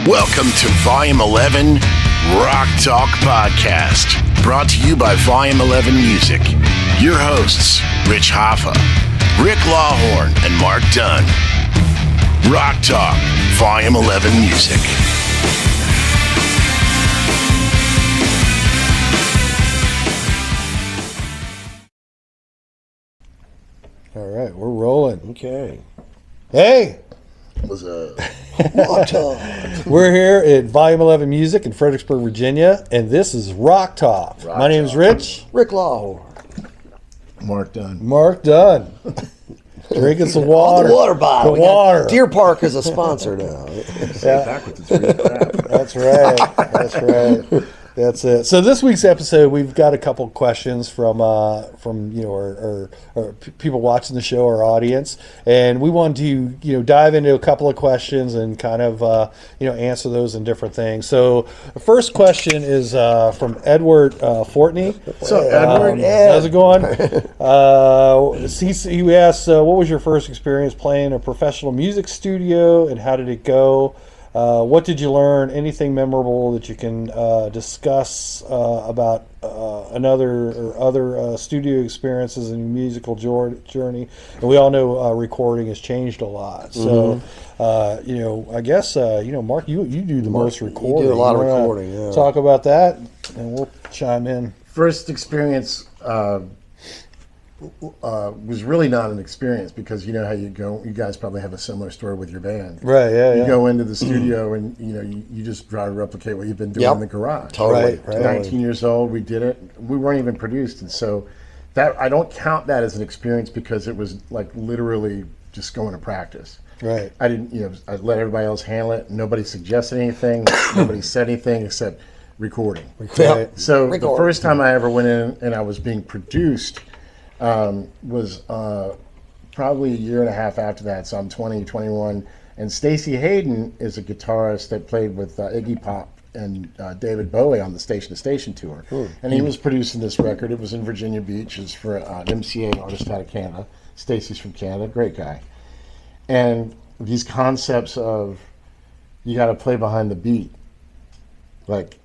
Welcome to Volume 11 RockTalk PodCast, brought to you by Volume 11 Music. Your hosts, Rich Hoffa, Rik Lawhorne, and Mark Dunn. RockTalk Volume 11 Music. All right, we're rolling. Okay. Hey! What's up? We're here at Volume 11 Music in Fredericksburg, Virginia, and this is Rock Talk. My name's Rich. Rik Lawhorne. Mark Dunn. Mark Dunn. Drinking some water. The water bottle. The water. Deer Park is a sponsor now. That's right. That's right. That's it. So this week's episode, we've got a couple questions from our people watching the show, our audience, and we wanted to dive into a couple of questions and kind of answer those in different things. So the first question is from Edward Fortney. What's up, Edward? How's it going? He asked, what was your first experience playing a professional music studio, and how did it go? What did you learn? Anything memorable that you can discuss about other studio experiences and musical journey? And we all know recording has changed a lot. So, I guess Mark, you do the most recording. You do a lot of recording. Yeah. Talk about that, and we'll chime in. First experience was really not an experience, because you know how you go. You guys probably have a similar story with your band, Right? Yeah. You go into the studio and you just try to replicate what you've been doing in the garage. Totally. Right. 19 years old, we did it. We weren't even produced, and so that I don't count that as an experience, because it was like literally just going to practice. Right. I didn't, I let everybody else handle it. Nobody suggested anything. Nobody said anything except recording. Right. So the first time I ever went in and I was being produced was probably a year and a half after that. So I'm 20, 21. And Stacey Hayden is a guitarist that played with Iggy Pop and David Bowie on the Station to Station tour. And he was producing this record. It was in Virginia Beach. It's for an MCA artist out of Canada. Stacey's from Canada, great guy. And these concepts of you got to play behind the beat. Like,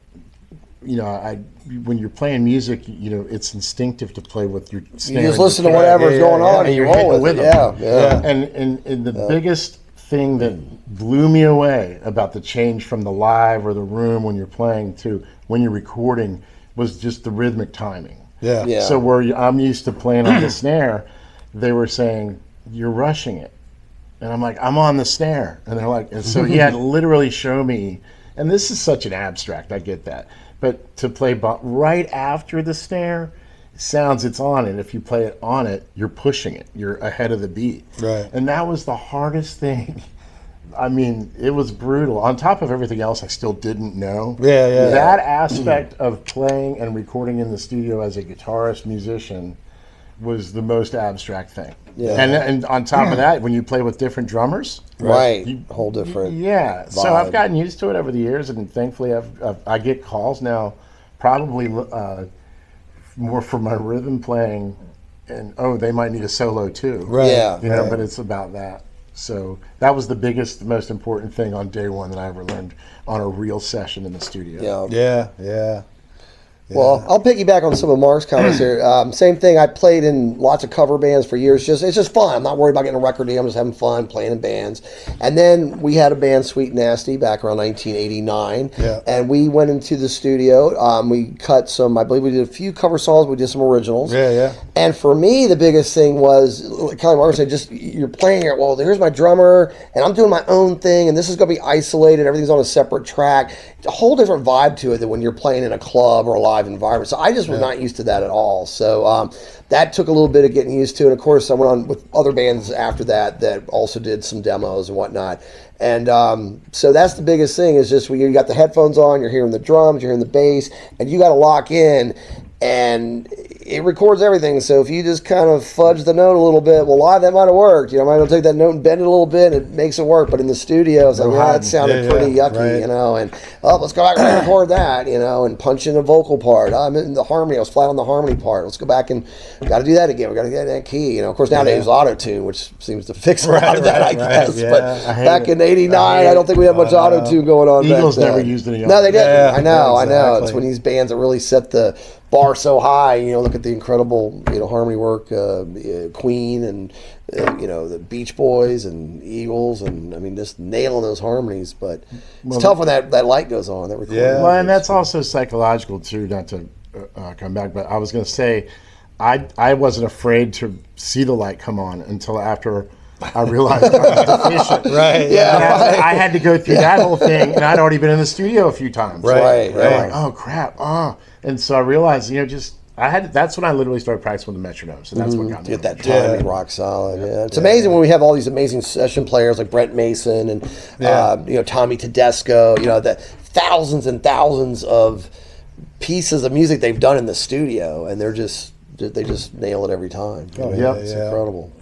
when you're playing music, it's instinctive to play with your snare. You just listen to whatever's going on and you roll with it. Yeah. And the biggest thing that blew me away about the change from the live or the room when you're playing to when you're recording was just the rhythmic timing. Yeah. So where I'm used to playing on the snare, they were saying, you're rushing it. And I'm like, I'm on the snare. And they're like, and so he had to literally show me, and this is such an abstract, I get that. But to play right after the snare, it's on it. If you play it on it, you're pushing it. You're ahead of the beat. Right. And that was the hardest thing. I mean, it was brutal. On top of everything else I still didn't know. Yeah. That aspect of playing and recording in the studio as a guitarist, musician, was the most abstract thing. Yeah. And on top of that, when you play with different drummers, Right. Whole different. yeah. vibe. So I've gotten used to it over the years, and thankfully I get calls now, probably more for my rhythm playing, and they might need a solo too. Right. Yeah. But it's about that. So that was the biggest, most important thing on day one that I ever learned on a real session in the studio. Yeah. Well, I'll piggyback on some of Mark's comments here. Same thing. I played in lots of cover bands for years. It's just fun. I'm not worried about getting a record deal. I'm just having fun playing in bands. And then we had a band, Sweet Nasty, back around 1989. Yeah. And we went into the studio. We cut some. I believe we did a few cover songs. We did some originals. Yeah. And for me, the biggest thing was, kind of Mark said, just you're playing it. Well, here's my drummer, and I'm doing my own thing, and this is going to be isolated. Everything's on a separate track. It's a whole different vibe to it than when you're playing in a club or a live environment. So I just was not used to that at all. So that took a little bit of getting used to. And of course, I went on with other bands after that also did some demos and whatnot. And so that's the biggest thing, is just when you got the headphones on, you're hearing the drums, you're hearing the bass, and you got to lock in. And it records everything. So if you just kind of fudge the note a little bit, well, live that might have worked. I might have take that note and bend it a little bit, and it makes it work. But in the studio, it's like, that sounded pretty yucky, and let's go back and record that, and punch in a vocal part. I'm in the harmony. I was flat on the harmony part. Let's go back and got to do that again. We got to get that key. Of course, nowadays auto-tune, which seems to fix a lot of that, I guess. Yeah. But back in '89, I don't think we had much auto-tune going on. Eagles never used any. No, they didn't. Yeah, I know. exactly. It's when these bands that really set the bar so high. Look at the incredible harmony work, Queen and the Beach Boys and Eagles, and just nailing those harmonies. But it's tough when that light goes on. That recording. Yeah. Well, and that's also psychological too. Not to come back, but I was going to say, I wasn't afraid to see the light come on until after I realized I was deficient. Right. Yeah. I had to go through that whole thing, and I'd already been in the studio a few times. Right. I'm like, oh crap, and so I realized, that's when I literally started practicing with the metronome. So that's what got me. Get that timing rock solid. Yeah, it's amazing when we have all these amazing session players like Brent Mason and Tommy Tedesco. The thousands and thousands of pieces of music they've done in the studio, and they just nail it every time. It's incredible.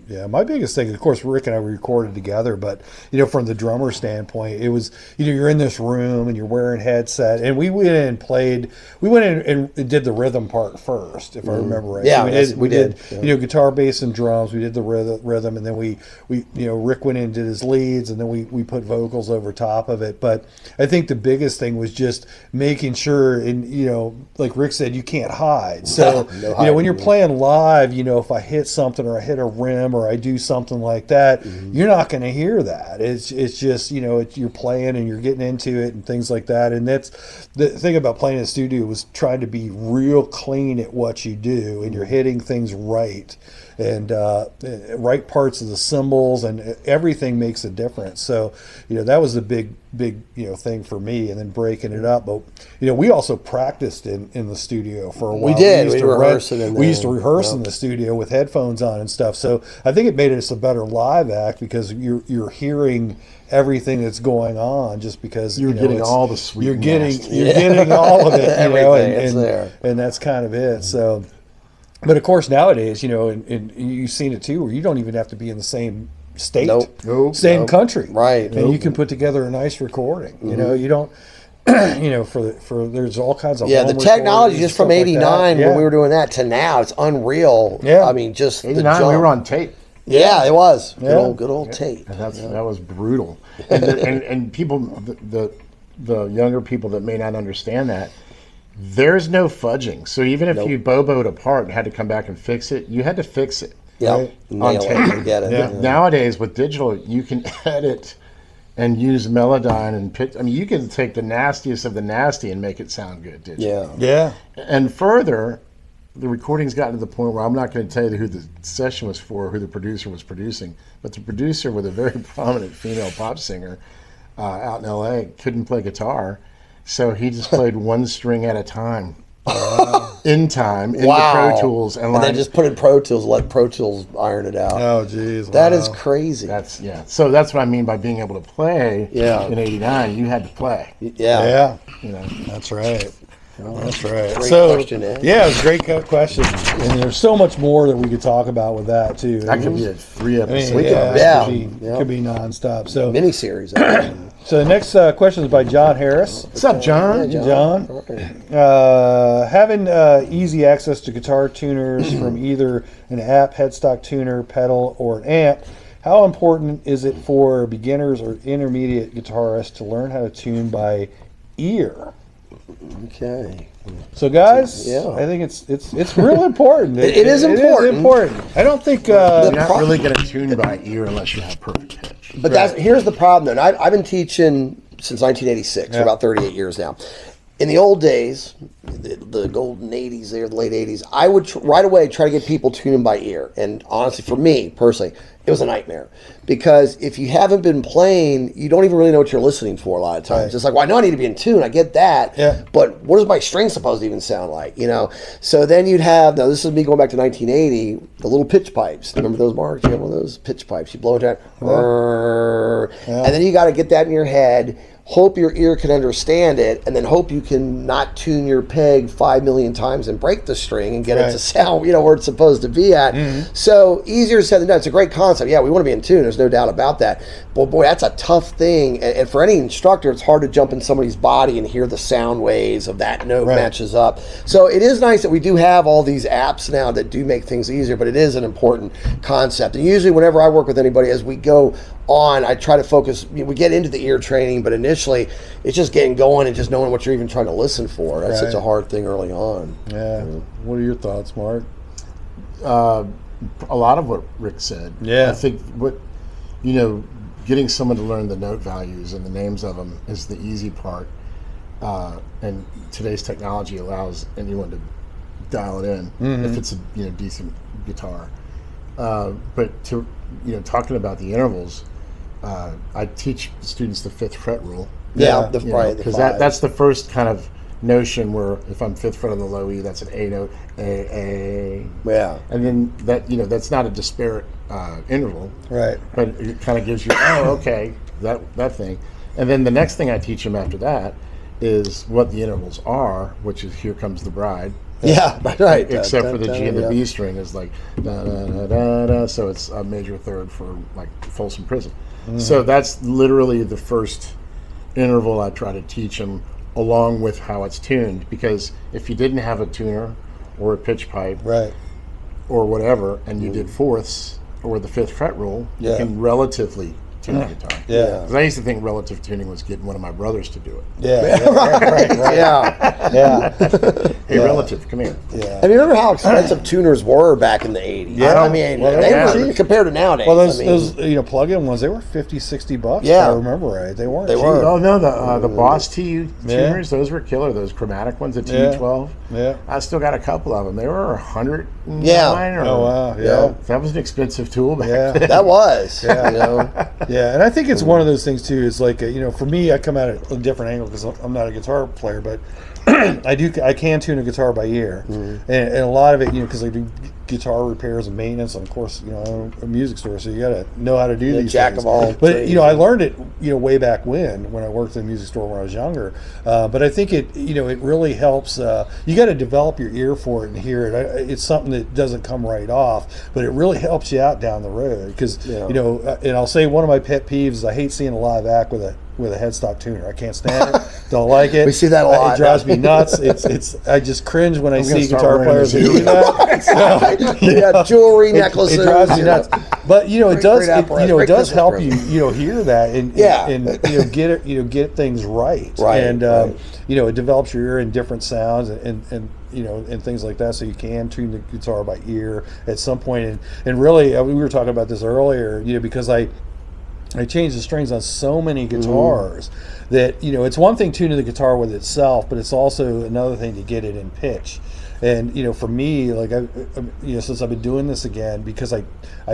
Yeah. My biggest thing, of course, Rick and I recorded together, but from the drummer standpoint, it was you're in this room and you're wearing headset, and we went in and played. We went in and did the rhythm part first, if I remember right. Yeah, so we did. Guitar, bass, and drums. We did the rhythm, and then we Rick went in and did his leads, and then we put vocals over top of it. But I think the biggest thing was just making sure, and like Rick said, you can't hide. So when you're playing live, if I hit something or I hit a rim or I do something like that, you're not going to hear that. It's just you're playing and you're getting into it and things like that. And that's the thing about playing in the studio, was trying to be real clean at what you do, and you're hitting things right, and right parts of the cymbals, and everything makes a difference. So that was the big thing for me, and then breaking it up. But we also practiced in the studio for a while. We did. We used to rehearse in the studio with headphones on and stuff. So I think it made us a better live act, because you're hearing everything that's going on, just because you're getting all the sweet. You're getting all of it. Everything, it's and that's kind of it. So. But of course, nowadays, and you've seen it too, where you don't even have to be in the same state, same country, right? And you can put together a nice recording. You don't, for there's all kinds of the technology just from '89 when we were doing that to now, it's unreal. Yeah, just '89 we were on tape. Yeah, it was good old tape. And that was brutal. And people, the younger people that may not understand that. There's no fudging. So even if you boboed a part and had to come back and fix it, you had to fix it. Yeah, on tape. And get it. Yeah. Nowadays with digital, you can edit and use Melodyne and pitch. You can take the nastiest of the nasty and make it sound good digitally. Yeah. And further, the recording's gotten to the point where I'm not going to tell you who the session was for, who the producer was producing, but the producer, with a very prominent female pop singer out in LA, couldn't play guitar. So he just played one string at a time, in time, in the Pro Tools, and then just put in Pro Tools, let Pro Tools iron it out. Oh, geez, that is crazy. So that's what I mean by being able to play. In '89, you had to play. Yeah. That's right. That's right. Great question, Ed. Yeah, it was a great question, and there's so much more that we could talk about with that too. That could be a 3 episode. Could be nonstop. So miniseries. So the next question is by John Harris. What's up, John? John. Having easy access to guitar tuners from either an app, headstock tuner, pedal, or an amp, how important is it for beginners or intermediate guitarists to learn how to tune by ear? Okay. So guys, I think it's real important. It is important. It is important. I don't think you're not really going to tune by ear unless you have perfect pitch. But here's the problem. Though, I've been teaching since 1986, for about 38 years now. In the old days, the golden 80s there, the late 80s, I would right away try to get people tuning by ear. And honestly, for me personally, it was a nightmare. Because if you haven't been playing, you don't even really know what you're listening for a lot of times. Right. It's like, well, I know I need to be in tune. I get that. Yeah. But what is my string supposed to even sound like? So then you'd have, now this is me going back to 1980, the little pitch pipes. Remember those, Mark? You have one of those pitch pipes. You blow it down. And then you got to get that in your head. hope your ear can understand it, and then hope you can not tune your peg 5 million times and break the string and get it to sound, where it's supposed to be at. So easier said than done. It's a great concept. Yeah, we want to be in tune. There's no doubt about that. But boy, that's a tough thing. And for any instructor, it's hard to jump in somebody's body and hear the sound waves of that note matches up. So it is nice that we do have all these apps now that do make things easier, but it is an important concept. And usually whenever I work with anybody, as we go on, I try to focus, we get into the ear training, but initially it's just getting going and just knowing what you're even trying to listen for. That's such a hard thing early on. Yeah. What are your thoughts, Mark? A lot of what Rik said. Yeah. I think getting someone to learn the note values and the names of them is the easy part. And today's technology allows anyone to dial it in if it's a decent guitar. But talking about the intervals, I teach students the 5th fret rule. Because that's the first kind of notion where if I'm 5th fret on the low E, that's an A note, A. Yeah. And then that's not a disparate interval. Right. But it kind of gives you, that thing. And then the next thing I teach them after that is what the intervals are, which is Here Comes the Bride. Yeah, right. Except for the G and the B string is like da da da da da. So it's a major third for like Folsom Prison. So that's literally the first interval I try to teach them, along with how it's tuned. Because if you didn't have a tuner or a pitch pipe, or whatever, and you did fourths or the 5th fret rule, you can relatively tune the guitar. Yeah. Because I used to think relative tuning was getting one of my brothers to do it. Hey, relative, come here. Yeah. And you remember how expensive tuners were back in the 80s? Yeah. I mean, they were compared to nowadays. Well, those plug-in ones, they were $50-$60. Yeah. If I remember right. They weren't. They cheap. were. Oh no, the Boss TU tuners, those were killer. Those chromatic ones, the TU12. Yeah. I still got a couple of them. They were $109. Oh wow. Yeah. That was an expensive tool back then. That was. Yeah, and I think it's one of those things too. Is like for me, I come at it a different angle because I'm not a guitar player, but I can tune a guitar by ear, and a lot of it, because I do guitar repairs and maintenance, and of course, I own a music store, so you got to know how to do these jack things. of all But trades. I learned it, way back when I worked in a music store when I was younger. But I think it really helps. You got to develop your ear for it and hear it. It's something that doesn't come right off, but it really helps you out down the road. Because and I'll say one of my pet peeves is I hate seeing a live act with a headstock tuner. I can't stand it. Don't like it. We see that a lot. It drives me nuts. I just cringe when I see start guitar wearing players them who do that. Jewelry, necklaces. It drives me nuts. But it does. Great It does Christmas help present. you. Hear that and get it. Get things right. And it develops your ear in different sounds and things like that, so you can tune the guitar by ear at some point. And really, we were talking about this earlier. Because I changed the strings on so many guitars that it's one thing tuning the guitar with itself, but it's also another thing to get it in pitch. And for me, like since I've been doing this again, because I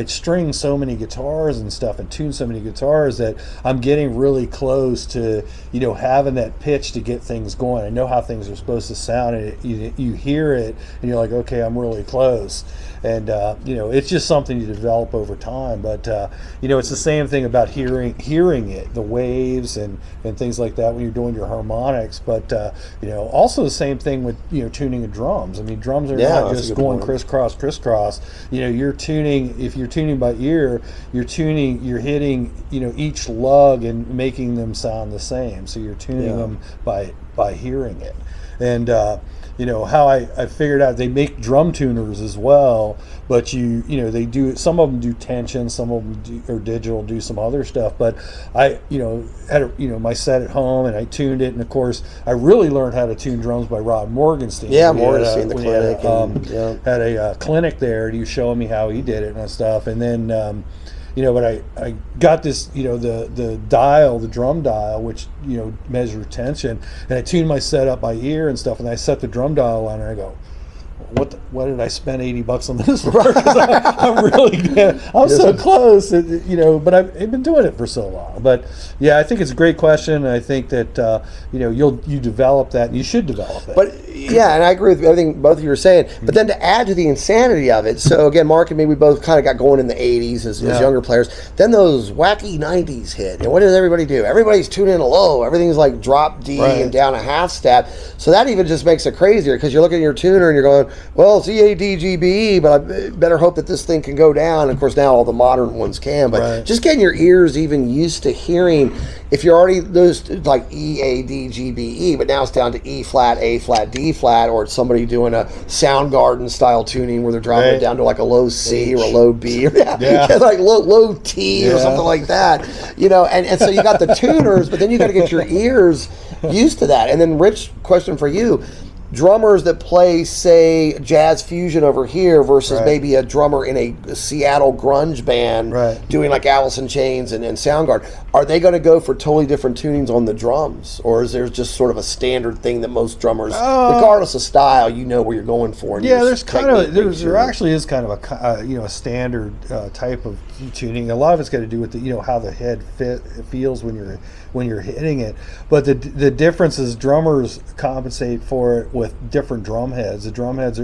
string so many guitars and stuff and tune so many guitars that I'm getting really close to having that pitch to get things going. I know how things are supposed to sound, and you hear it and you're like, okay, I'm really close. And it's just something you develop over time. But it's the same thing about hearing it, the waves and things like that when you're doing your harmonics. But also the same thing with tuning of drums. I mean, drums are not just going crisscross. You're tuning. If you're tuning by ear, you're hitting each lug and making them sound the same. So you're tuning them by hearing it. And how I figured out they make drum tuners as well, but they do, some of them do tension, some of them are digital, do some other stuff. But I had my set at home and I tuned it, and of course I really learned how to tune drums by Rod Morgenstein. Morgenstein, the clinic, had a clinic there, and he was showing me how he did it and stuff. And then but I got this, the dial, the drum dial, which, measures tension, and I tuned my set up by ear and stuff, and I set the drum dial on, and I go, what did I spend $80 on this for? 'Cause I'm really, I'm so close, but I've been doing it for so long. But yeah, I think it's a great question. And I think that, you develop that, and you should develop it. But yeah, and I agree with everything both of you are saying. But then to add to the insanity of it, so again, Mark and me, we both kind of got going in the 80s as younger players. Then those wacky 90s hit. And what does everybody do? Everybody's tuning in low. Everything's like drop D and down a half step. So that even just makes it crazier because you're looking at your tuner and you're going, well, it's EADGBE, but I better hope that this thing can go down. And of course, now all the modern ones can. But just getting your ears even used to hearing, if you're already those like EADGBE, but now it's down to E flat, A flat, D flat, or it's somebody doing a Soundgarden style tuning where they're dropping it down to like a low C or a low B, like low T or something like that, and so you got the tuners, but then you got to get your ears used to that. And then Rich, question for you. Drummers that play, say, jazz fusion over here versus maybe a drummer in a Seattle grunge band doing like Alice in Chains and Soundgarden, are they going to go for totally different tunings on the drums? Or is there just sort of a standard thing that most drummers, regardless of style, where you're going for? Yeah, there actually is kind of a standard type of tuning. A lot of it's got to do with how the head feels when you're hitting it. But the difference is drummers compensate for it with different drum heads. The drum heads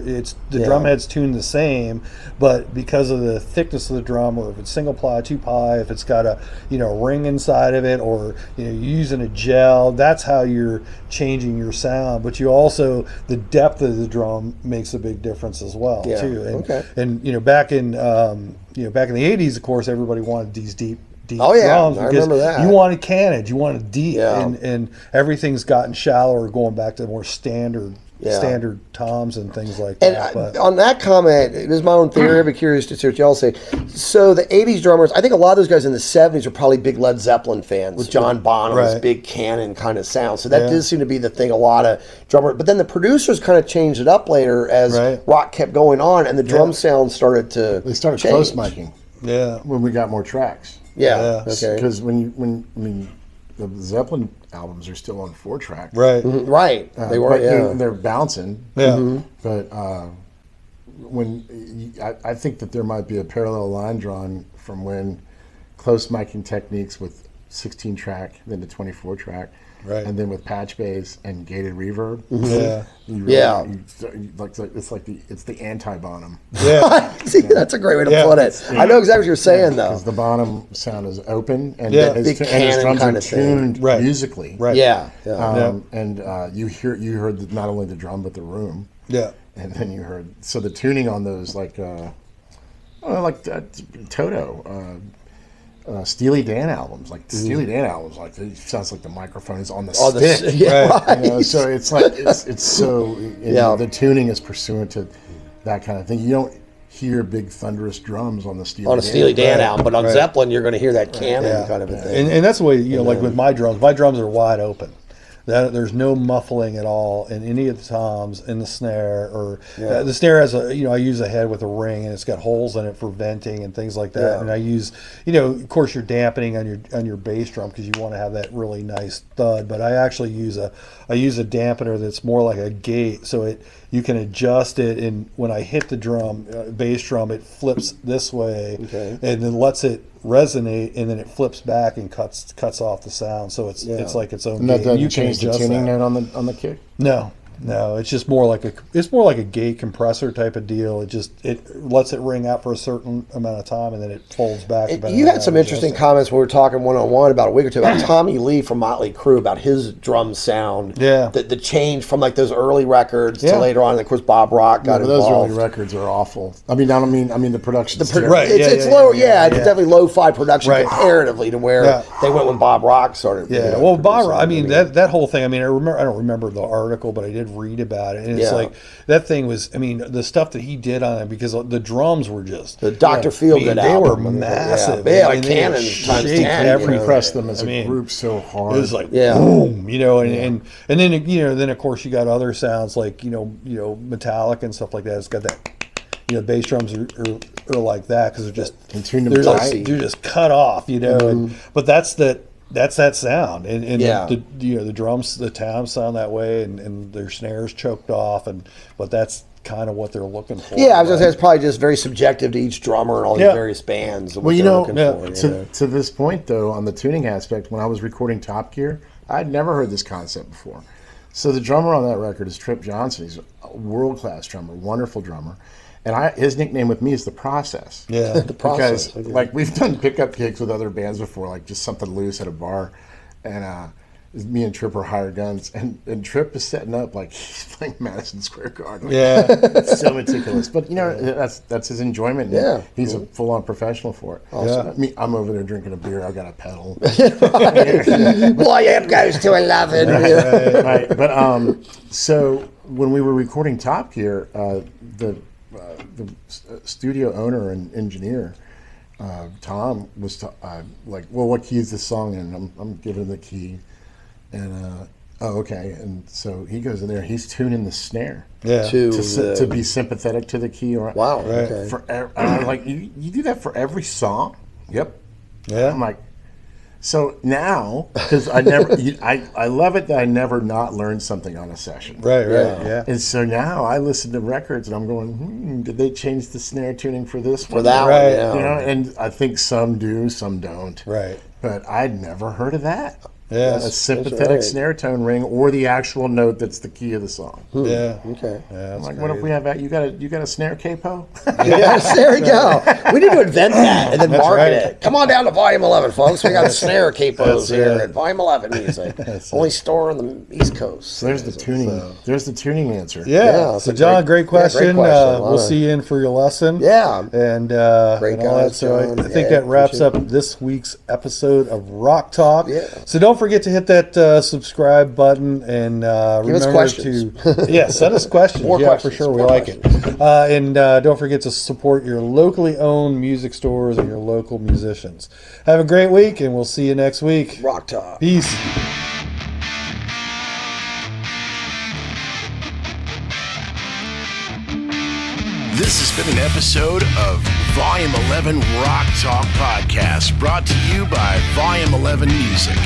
drum heads tune the same, but because of the thickness of the drum, or if it's single ply, two ply, if it's got a ring inside of it, or you're using a gel, that's how you're changing your sound. But you also, the depth of the drum makes a big difference as well too. And back in back in the 80s, of course, everybody wanted these deep drums I remember that. You wanted cannage, you wanted deep, and everything's gotten shallower, going back to more standard toms and things like that. And on that comment, this is my own theory. I'd be curious to see what y'all say. So the 80s drummers, I think a lot of those guys in the 70s are probably big Led Zeppelin fans with John Bonham's big cannon kind of sound. So that did seem to be the thing a lot of drummers. But then the producers kind of changed it up later as rock kept going on, and the drum sound started to They started change. close miking when we got more tracks. Because when the Zeppelin albums are still on 4-track, they were, they're bouncing, but I think that there might be a parallel line drawn from when close miking techniques with 16-track, then to 24-track, and then with patch bass and gated reverb, it's the anti-Bonham. See, that's a great way to put it. I know exactly what you're saying, though. Because the Bonham sound is open, and big cannon drums kind are of thing. tuned musically. And you heard not only the drum but the room. And then you heard the tuning on those like Toto. Steely Dan albums, it sounds like the microphone is on the stick. So it's like it's so the tuning is pursuant to that kind of thing. You don't hear big thunderous drums on the Steely Dan album, but on Zeppelin you're going to hear that cannon kind of a thing. And that's the way like with my drums are wide open. There's no muffling at all in any of the toms, in the snare, or the snare has I use a head with a ring, and it's got holes in it for venting and things like that. And I use, of course, you're dampening on your bass drum because you want to have that really nice thud. But I actually use a dampener that's more like a gate, so you can adjust it, and when I hit the drum, bass drum, it flips this way, and then lets it resonate, and then it flips back and cuts off the sound. So it's like its own. And that doesn't change the tuning note on the kick? No, it's just more like a gate compressor type of deal. It lets it ring out for a certain amount of time, and then it folds back. You had some interesting comments when we were talking one-on-one about a week or two about Tommy Lee from Motley Crue, about his drum sound. The change from like those early records to later on. And of course, Bob Rock got involved. Those early records are awful. I mean the production. It's low. It's definitely lo-fi production comparatively to where they went when Bob Rock started. Well, Bob Rock. I mean that whole thing. I mean, I don't remember the article, but I did read about it, and it's like that thing was. I mean, the stuff that he did on it, because the drums were just the Dr. Feelgood they album. were massive. Like cannons times 10. They compressed them as a group so hard. It was like boom, and then of course you got other sounds like metallic and stuff like that. It's got that. Bass drums are like that because they're just cut off, but that's that sound, and the drums, the toms sound that way, and their snares choked off, but that's kind of what they're looking for. Yeah, I was going to say it's probably just very subjective to each drummer and all these various bands. Well, to this point, though, on the tuning aspect, when I was recording Top Gear, I'd never heard this concept before. So the drummer on that record is Trip Johnson. He's a world-class drummer, wonderful drummer. And his nickname with me is The Process. Yeah, The Process. Because, like, we've done pickup gigs with other bands before, like just something loose at a bar. And me and Trip are hired guns. And Trip is setting up like he's playing Madison Square Garden. Like, yeah. so meticulous. But, that's his enjoyment. Yeah. He's a full-on professional for it. Awesome. Yeah. I'm over there drinking a beer. I've got a pedal. Volume goes to 11. Right. But so when we were recording Top Gear, the studio owner and engineer, Tom, was like, well, what key is this song in? I'm giving him the key. And, okay. And so he goes in there, he's tuning the snare. Yeah. To be sympathetic to the key. Or, Wow. Okay. I'm like, you do that for every song? Yep. Yeah. I'm like, so now, because I never, I love it that I never not learned something on a session. Right, yeah. And so now I listen to records and I'm going, did they change the snare tuning for this one? For that one, yeah. You know, and I think some do, some don't. Right. But I'd never heard of that. Yeah. A sympathetic snare tone ring or the actual note that's the key of the song. Yeah. Okay. Yeah, I'm like, what if we have that? You got a snare capo? Yes, there we go. We need to invent that and then market right. it. Come on down to Volume 11, folks. We got a snare capos here it. at Volume 11 Music. Only store on the East Coast. So there's the tuning. There's the tuning answer. Yeah. it's So a John, great question. great question. We'll see you in for your lesson. Yeah. And, Great and all that. guys, So John. I think Yeah, that wraps up appreciate this week's episode of Rock Talk. Yeah. So don't forget to hit that subscribe button and Give us remember questions. to send us questions. More yeah, questions. for sure. We More like it. And don't forget to support your locally owned music stores and your local musicians. Have a great week, and we'll see you next week. Rock Talk. Peace. This has been an episode of Volume 11 Rock Talk Podcast, brought to you by Volume 11 Music.